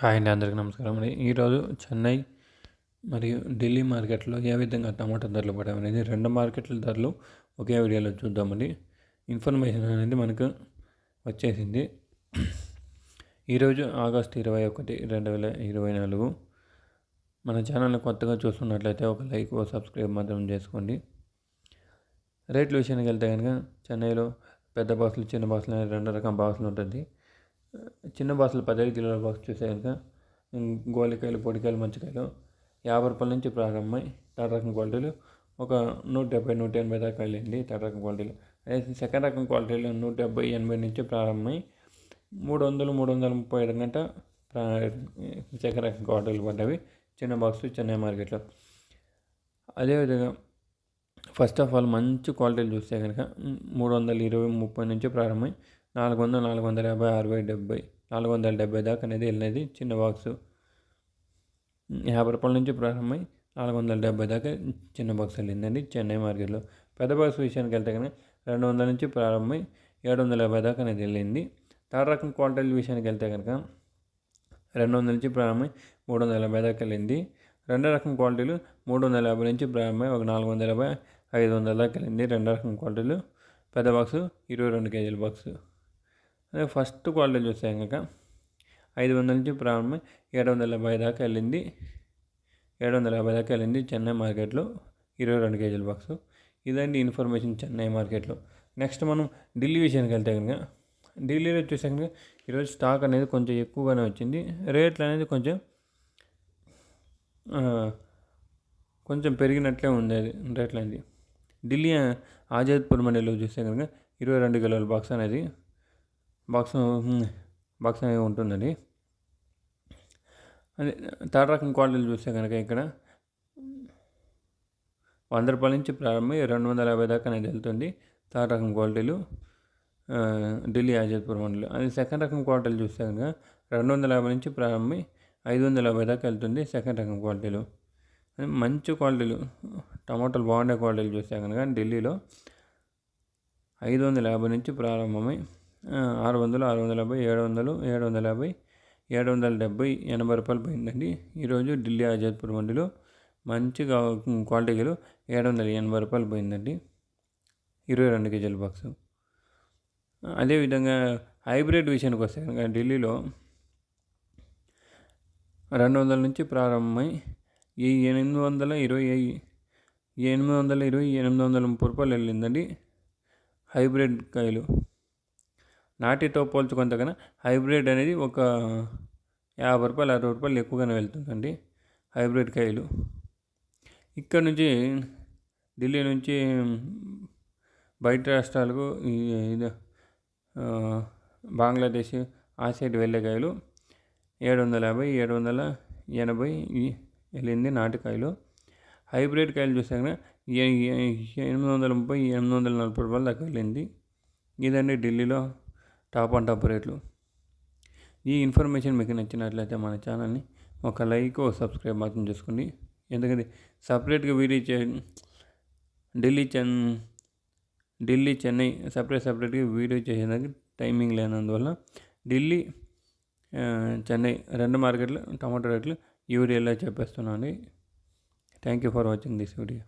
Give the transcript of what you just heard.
Hi అండి, అందరికీ నమస్కారం అండి. ఈరోజు చెన్నై మరియు ఢిల్లీ మార్కెట్లో ఏ విధంగా టమాటా ధరలు పడడం అనేది రెండు మార్కెట్ల ధరలు ఒకే వీడియోలో చూద్దామండి. ఇన్ఫర్మేషన్ అనేది మనకు వచ్చేసింది. ఈరోజు ఆగస్టు 21, 2024. మన ఛానల్ని కొత్తగా చూస్తున్నట్లయితే ఒక లైక్ ఓ సబ్స్క్రైబ్ మాత్రం చేసుకోండి. రేట్ల విషయానికి వెళ్తే కనుక చెన్నైలో పెద్ద బాక్సులు, చిన్న బాక్సులు అనే రెండు రకం బాక్సులు ఉంటుంది. చిన్న బాక్సులు 15 కిలోల బాక్స్ చూసే కనుక గోలికాయలు, పొడికాయలు, మంచికాయలు 50 రూపాయల నుంచి ప్రారంభమై థర్డ్ రకం క్వాలిటీలు ఒక 170, 180 దాకా వెళ్ళింది. థర్డ్ రకం క్వాలిటీలు అదే సెకండ్ రకం క్వాలిటీలు 170, 80 నుంచి ప్రారంభమై 300, 330 గంట సెకండ్ రకం క్వాలిటీలు పడ్డవి చిన్న బాక్స్ చెన్నై మార్కెట్లో. అదేవిధంగా ఫస్ట్ ఆఫ్ ఆల్ మంచి క్వాలిటీలు చూస్తే కనుక 320, 30 నుంచి ప్రారంభమై 400, 450, 60, 70, 470 దాకా అనేది వెళ్ళినది చిన్న బాక్సు. 50 రూపాయల నుంచి ప్రారంభమై 470 దాకా చిన్న బాక్స్ వెళ్ళిందండి చెన్నై మార్కెట్లో. పెద్ద బాక్స్ విషయానికి వెళ్తే కనుక 200 నుంచి ప్రారంభమై 750 దాకా అనేది వెళ్ళింది. థర్డ్ రకం క్వాలిటీల విషయానికి వెళ్తే కనుక 200 నుంచి ప్రారంభమై 350 దాకా వెళ్ళింది. రెండో రకం క్వాలిటీలు 350 నుంచి ప్రారంభమై ఒక 450, 500 దాకా వెళ్ళింది. రెండో రకం క్వాలిటీలు పెద్ద బాక్సు 22 కేజీల బాక్సు. అదే ఫస్ట్ క్వాలిటీ చూస్తే కనుక 500 నుంచి ప్రారంభమై 750 దాకా వెళ్ళింది. 750 దాకా వెళ్ళింది చెన్నై మార్కెట్లో 22 కేజీల బాక్సు. ఇదండి ఇన్ఫర్మేషన్ చెన్నై మార్కెట్లో. నెక్స్ట్ మనం ఢిల్లీ విషయానికి వెళ్తే కనుక ఢిల్లీలో చూసే కనుక ఈరోజు స్టాక్ అనేది కొంచెం ఎక్కువగానే వచ్చింది. రేట్లు అనేది కొంచెం పెరిగినట్లే ఉంది. అది రేట్లు అనేది ఢిల్లీ ఆజాద్పూర్ మండలిలో చూస్తే కనుక 22 కిలోల బాక్స్ అనేది ఉంటుందండి. అదే థర్డ్ రకం క్వాలిటీలు చూస్తే కనుక ఇక్కడ 100 రూపాయల నుంచి ప్రారంభమై 250 దాకా అనేది వెళ్తుంది థర్డ్ రకం క్వాలిటీలు ఢిల్లీ ఆజాద్పూర్ మండలి. అది సెకండ్ రకం క్వాలిటీలు చూస్తే కనుక 250 నుంచి ప్రారంభమై 550 దాకా వెళ్తుంది సెకండ్ రకం క్వాలిటీలు. మంచి క్వాలిటీలు టమాటాలు బాగుండే క్వాలిటీలు చూస్తే కనుక ఢిల్లీలో 550 నుంచి ప్రారంభమై 600, 650, 700, 750, 770, 80 రూపాయలు పోయిందండి. ఈరోజు ఢిల్లీ ఆజాద్పూర్ మండిలో మంచిగా క్వాలిటీలు 780 రూపాయలు పోయిందండి 22 కేజీల బాక్సు. అదేవిధంగా హైబ్రిడ్ విషయానికి వస్తే కనుక ఢిల్లీలో 200 నుంచి ప్రారంభమై 820, 830 రూపాయలు వెళ్ళిందండి హైబ్రిడ్ కాయలు. నాటితో పోల్చుకుంటే కన్నా హైబ్రిడ్ అనేది ఒక 50 రూపాయలు, 60 రూపాయలు ఎక్కువగానే వెళ్తుందండి హైబ్రిడ్ కాయలు. ఇక్కడ నుంచి ఢిల్లీ నుంచి బయట రాష్ట్రాలకు బంగ్లాదేశ్ ఆ సైడ్ వెళ్ళే కాయలు 750, 780 వెళ్ళింది నాటుకాయలు. హైబ్రిడ్ కాయలు చూస్తే కనుక 830, 840 రూపాయలు దాకా వెళ్ళింది. ఇదండి ఢిల్లీలో టాప్ అండ్ టాప్ రేట్లు. ఈ ఇన్ఫర్మేషన్ మీకు నచ్చినట్లయితే మన ఛానల్ని ఒక లైక్ ఓ సబ్స్క్రైబ్ మాత్రం చేసుకోండి. ఎందుకంటే సపరేట్గా వీడియో ఢిల్లీ చెన్నై సపరేట్గా వీడియో చేసేదానికి టైమింగ్ లేనందువల్ల ఢిల్లీ చెన్నై రెండు మార్కెట్లు టమాటో రేట్లు ఈ వీడియోలో చెప్పేస్తున్నాను. Thank you for watching this video.